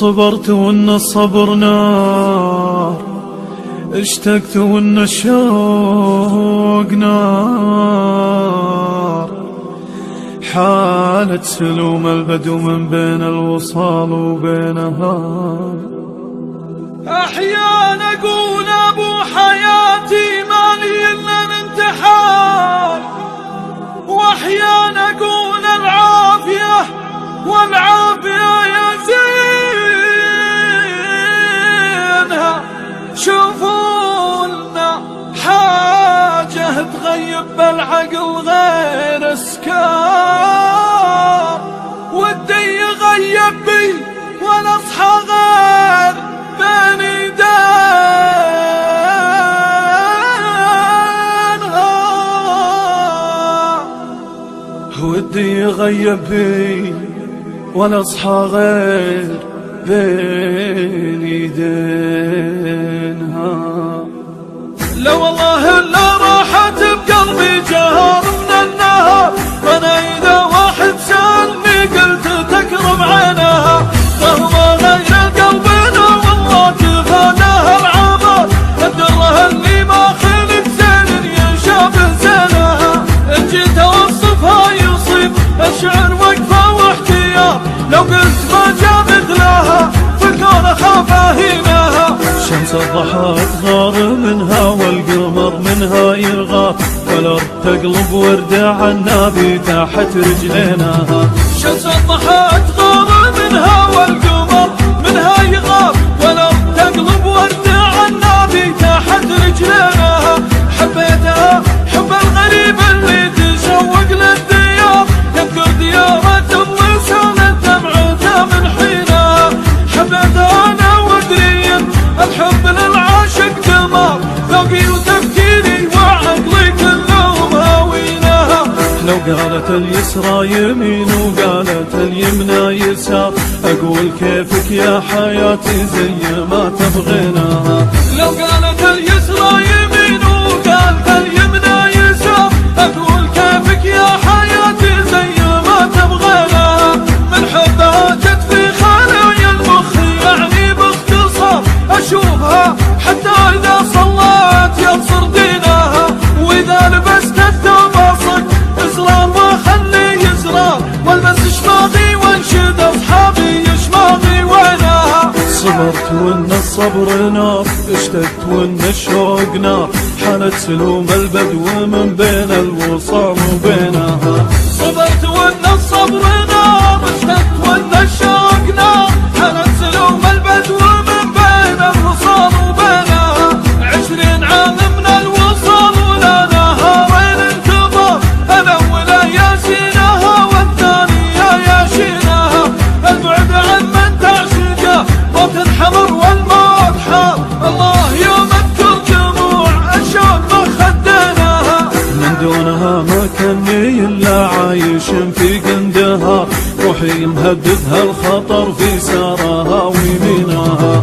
صبرت وان الصبر نار، اشتقت وان الشوق نار، حالة سلوم البدو من بين الوصال وبينها. أحيانا أقول أبو حياتي مالي إلا الانتحار، وأحيانا أقول العافية والعافية يا زينها. شوفوا لنا حاجة تغيب بالعقل غير اسكار، ودي يغيب بي وانا اصحى غير بين ايدينها. ودي يغيب بي وانا اصحى غير بين ايدينها. لا والله لا راحت بقلبي جهر من النهار، انا اذا واحد سالني قلت تكرم عينها. مهما غير قلبنا والله تفاناها العمر، الدره اللي ما خلق زين يشابه زينها. ان جيت اوصفها يصيب الشعر وقفه واحتيار، لو قلت ما جاء مثلها فالكون اخاف اهينها. شمس الضحى تغار منها والقمر منها يغار، والارض تقلب وردة عنابي تحت رجلينها. شمس الضحى تغار منها والقمر منها يغار، والارض تقلب وردة عنابي تحت رجلينها. حبيتها حب الغريب اللي تشوق للديار، يذكر ديارة وسالت دمعته من حينها. حبيتها انا وادري الحب للعاشق دمار، ذوقي وتفكيري وعقلي كلهم هاوينها. لو قالت اليسرى يمين وقالت اليمنى يسار، اقول كيفك يا حياتي زي ما تبغيناها. لو قالت اليسرى يمين وقالت اليمنى يسار، اقول كيفك يا حياتي زي ما تبغيناها. من حبها جت في خلايا المخ يعني باختصار، اشوفها حتى اذا صلت يبصر دينها. واذا لبست التماسك ازرار ما خلي يزرار، والبس شماغي وانشد اصحابي يشماغي وينها. صبرت وان الصبر نار، اشتقت وان الشوق نار، حالة سلوم البدو من بين الوصال وبينها. صبرت وان الصبر نار، اشتقت وان الشوق نار، حالة سلوم البدو من بين الوصال وبينها. 20 عام من الوصال ولا نهارين انتظار، الاول ياسينها والثاني ياشينها. البعد عن من تعشقه موت حمر والموت حار، الله يوم اذكر دموع الشوق ما خديناها. من دونها ما كني الا عايش في قندها، روحي مهددها الخطر في سارها ويمينها.